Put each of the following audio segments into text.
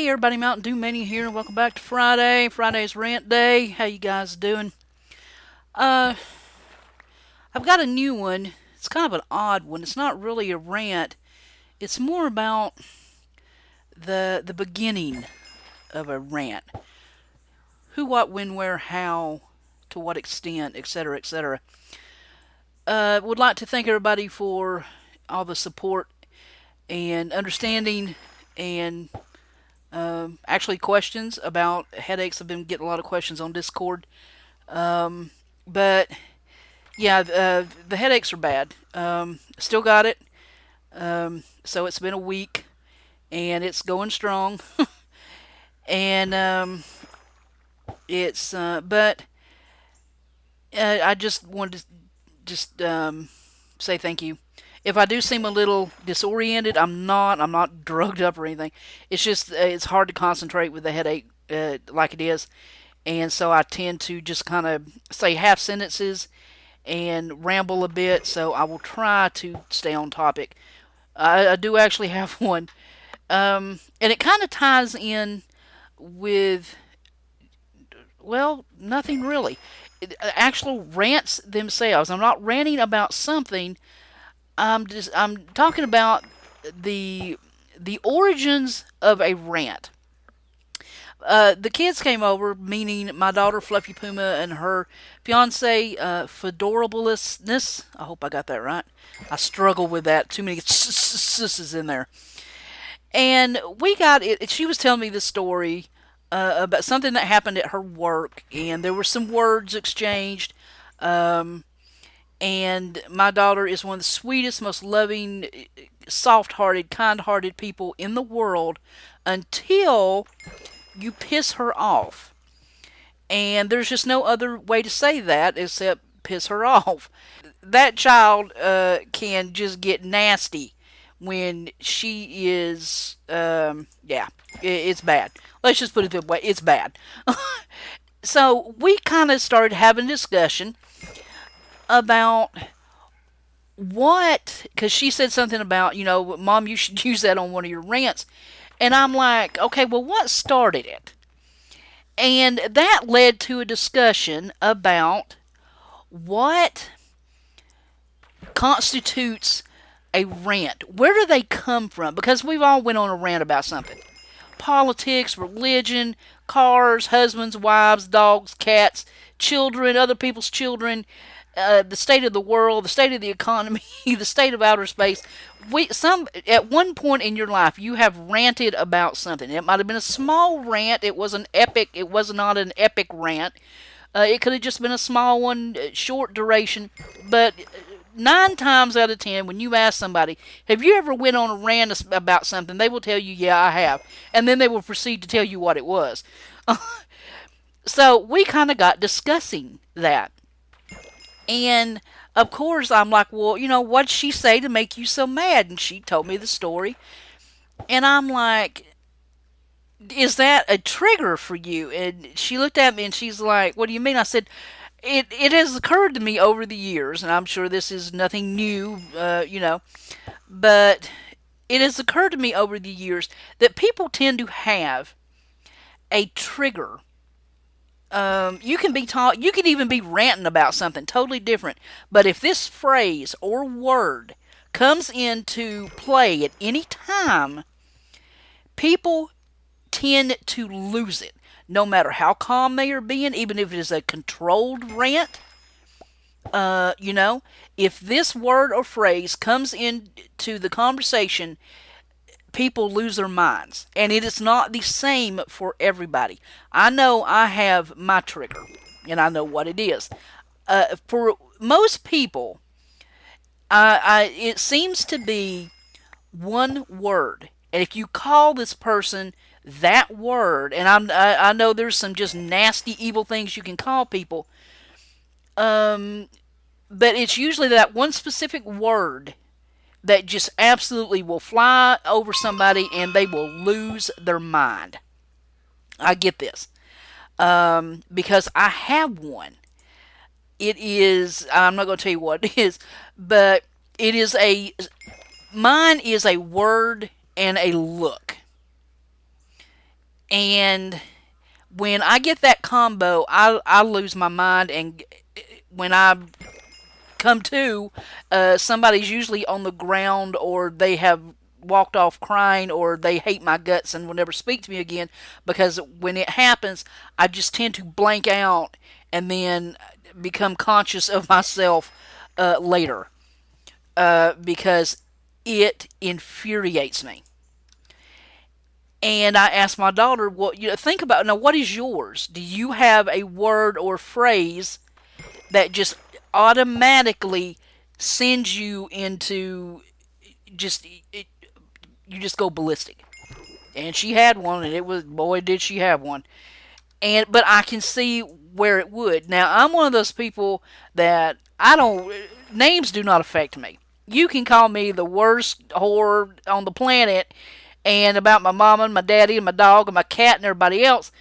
Hey everybody, Mntdewmania here, and welcome back to Friday. Friday's Rant Day. How you guys doing? Uh, I've got a new one. It's kind of an odd one. It's not really a rant. It's more about the beginning of a rant. Who, what, when, where, how, to what extent, etc., etc. Would like to thank everybody for all the support and understanding and actually questions about headaches. I've been getting a lot of questions on Discord. But yeah, the headaches are bad. Still got it. So it's been a week and it's going strong. And but I just wanted to just say thank you. If I do seem a little disoriented, I'm not. I'm not drugged up or anything. It's just it's hard to concentrate with the headache like it is, and so I tend to just kind of say half sentences and ramble a bit. So I will try to stay on topic. I do actually have one, and it kind of ties in with, well, nothing really. Actual rants themselves. I'm not ranting about something. I'm talking about the origins of a rant. The kids came over, meaning my daughter Fluffy Puma and her fiance Fedorableness. I hope I got that right. I struggle with that. Too many s's in there. And we got it. She was telling me the story about something that happened at her work, and there were some words exchanged. Um, and my daughter is one of the sweetest, most loving, soft-hearted, kind-hearted people in the world until you piss her off. And there's just no other way to say that except piss her off. That child can just get nasty when she is, yeah, it's bad. Let's just put it that way. It's bad. So we kind of started having a discussion about what, because she said something about, Mom, you should use that on one of your rants. And I'm like, okay, well, what started it? And that led to a discussion about what constitutes a rant. Where do they come from? Because we've all went on a rant about something. Politics, religion, cars, husbands, wives, dogs, cats, children, other people's children, the state of the world, the state of the economy, the state of outer space. Some at one point in your life you have ranted about something. It might have been a small rant. It was an epic. It was not an epic rant. It could have just been a small one, short duration. But 9 times out of 10, when you ask somebody, "Have you ever went on a rant about something?" they will tell you, "Yeah, I have," and then they will proceed to tell you what it was. So we kind of got discussing that. And of course, I'm like, well, what'd she say to make you so mad? And she told me the story. And I'm like, is that a trigger for you? And she looked at me and she's like, what do you mean? I said, it has occurred to me over the years, and I'm sure this is nothing new, but it has occurred to me over the years that people tend to have a trigger. You can be taught, you can even be ranting about something totally different. But if this phrase or word comes into play at any time, people tend to lose it. No matter how calm they are being, even if it is a controlled rant, if this word or phrase comes into the conversation, people lose their minds. And it is not the same for everybody. I know I have my trigger, and I know what it is. For most people, it seems to be one word. And if you call this person that word, and I know there's some just nasty, evil things you can call people, but it's usually that one specific word that just absolutely will fly over somebody and they will lose their mind. I get this. Because I have one. It is, I'm not going to tell you what it is, but mine is a word and a look. And when I get that combo, I lose my mind. And when I come to, somebody's usually on the ground, or they have walked off crying, or they hate my guts and will never speak to me again. Because when it happens, I just tend to blank out and then become conscious of myself later, because it infuriates me. And I asked my daughter, "Well, think about now. What is yours? Do you have a word or phrase that just automatically sends you into just you just go ballistic?" And she had one, and it was, boy, did she have one. And but I can see where it would. Now I'm one of those people that I don't names do not affect me. You can call me the worst whore on the planet, and about my mama and my daddy and my dog and my cat and everybody else,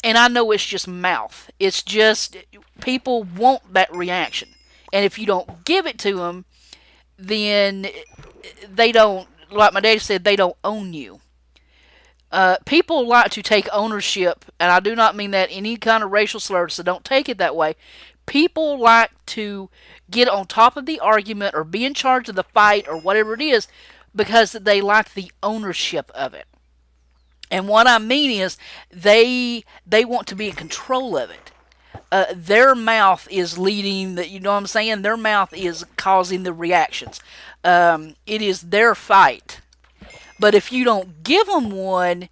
and I know it's just mouth. It's just people want that reaction, and if you don't give it to them, then they don't. Like my daddy said, they don't own you. People like to take ownership, and I do not mean that any kind of racial slur, so don't take it that way. People like to get on top of the argument or be in charge of the fight or whatever it is because they like the ownership of it. And what I mean is they want to be in control of it. Their mouth is leading the, you know what I'm saying? Their mouth is causing the reactions. It is their fight. But if you don't give them one,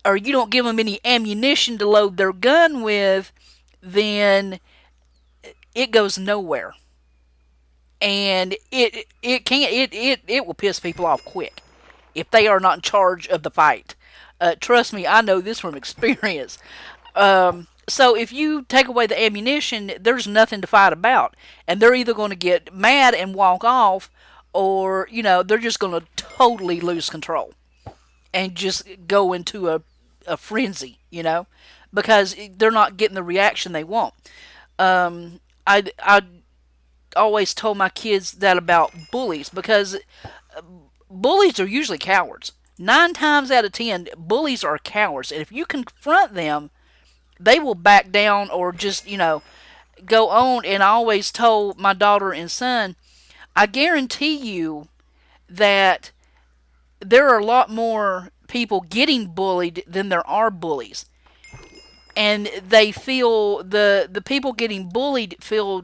or you don't give them any ammunition to load their gun with, then it goes nowhere. And it can't it will piss people off quick if they are not in charge of the fight. Trust me, I know this from experience. So if you take away the ammunition, there's nothing to fight about, and they're either going to get mad and walk off, or they're just going to totally lose control and just go into a frenzy, because they're not getting the reaction they want. I always told my kids that about bullies, because bullies are usually cowards. 9 times out of 10, bullies are cowards, and if you confront them, they will back down or just go on. And I always told my daughter and son, I guarantee you that there are a lot more people getting bullied than there are bullies. And they feel, the people getting bullied feel,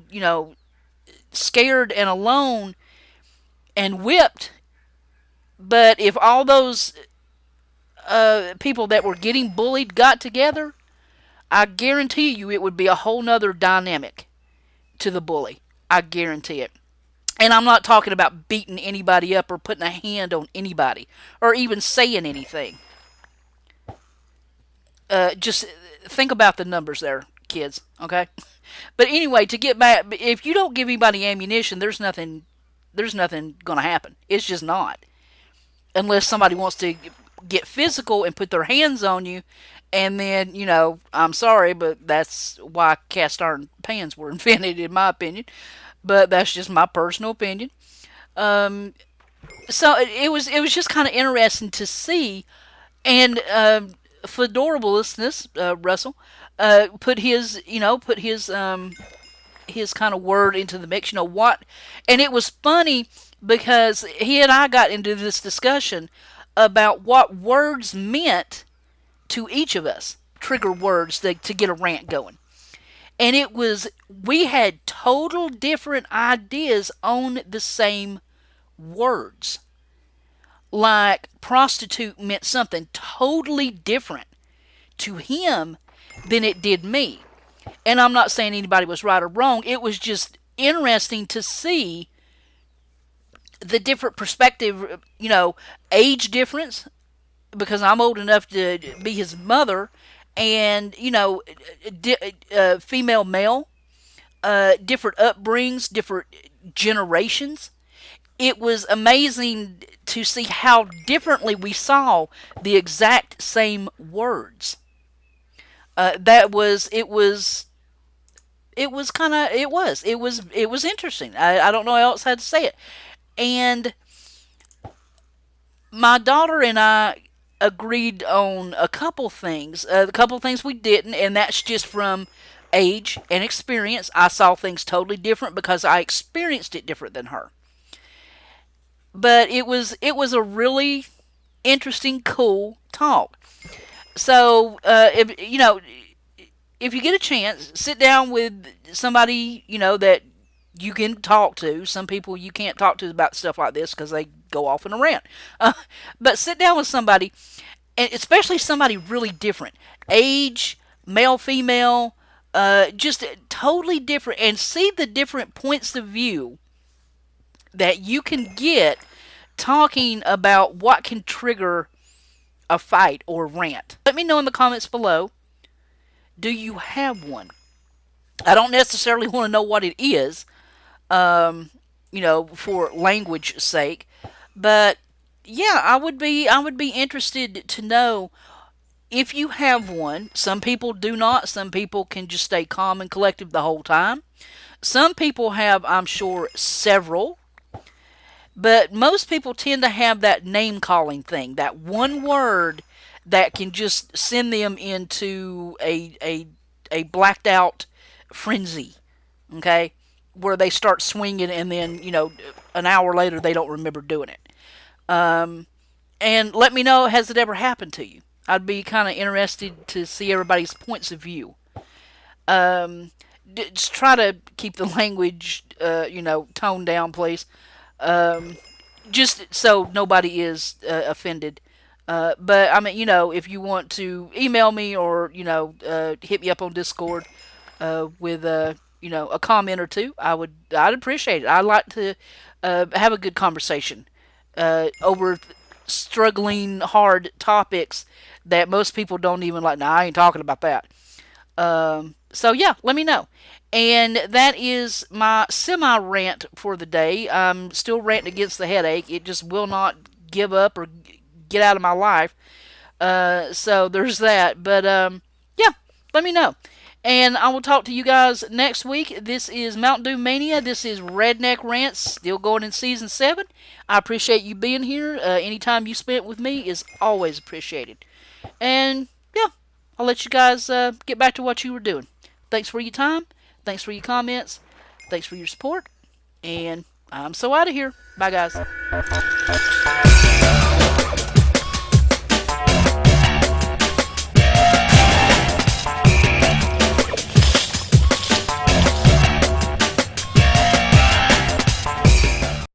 scared and alone and whipped. But if all those people that were getting bullied got together, I guarantee you it would be a whole nother dynamic to the bully. I guarantee it. And I'm not talking about beating anybody up or putting a hand on anybody or even saying anything. Just think about the numbers there, kids, okay? But anyway, to get back, if you don't give anybody ammunition, there's nothing going to happen. It's just not. Unless somebody wants to get physical and put their hands on you, and then, I'm sorry, but that's why cast iron pans were invented, in my opinion. But that's just my personal opinion. So it was just kind of interesting to see, and for adorableness, Russell put his kind of word into the mix. What, and it was funny because he and I got into this discussion about what words meant to each of us, trigger words to get a rant going. And we had total different ideas on the same words. Like prostitute meant something totally different to him than it did me. And I'm not saying anybody was right or wrong. It was just interesting to see the different perspective, age difference, because I'm old enough to be his mother, and female, male, different upbringings, different generations. It was amazing to see how differently we saw the exact same words. It was interesting. I don't know how else how to say it. And my daughter and I agreed on a couple things. A couple things we didn't, and that's just from age and experience. I saw things totally different because I experienced it different than her. But it was a really interesting, cool talk. So if if you get a chance, sit down with somebody that you can talk to. Some people you can't talk to about stuff like this because they go off in a rant. Uh, but sit down with somebody, and especially somebody really different, age, male, female, just totally different, and see the different points of view that you can get talking about what can trigger a fight or rant. Let me know in the comments below. Do you have one? I don't necessarily want to know what it is, um, for language sake, but yeah, I would be interested to know if you have one. Some people do not. Some people can just stay calm and collective the whole time. Some people have, I'm sure, several. But most people tend to have that name calling thing, that one word that can just send them into a blacked out frenzy, okay? Where they start swinging and then, an hour later they don't remember doing it. Um, and let me know, has it ever happened to you? I'd be kind of interested to see everybody's points of view. Um, just try to keep the language, toned down, please. Um, just so nobody is offended. But I mean, if you want to email me or hit me up on Discord with a comment or two, I'd appreciate it. I'd like to have a good conversation over struggling hard topics that most people don't even like. Nah, I ain't talking about that. So yeah, let me know. And that is my semi rant for the day. I'm still ranting against the headache. It just will not give up or get out of my life. So there's that. But yeah, let me know. And I will talk to you guys next week. This is Mntdewmania. This is Redneck Rants, still going in season 7. I appreciate you being here. Any time you spent with me is always appreciated. And yeah, I'll let you guys get back to what you were doing. Thanks for your time. Thanks for your comments. Thanks for your support. And I'm so out of here. Bye, guys.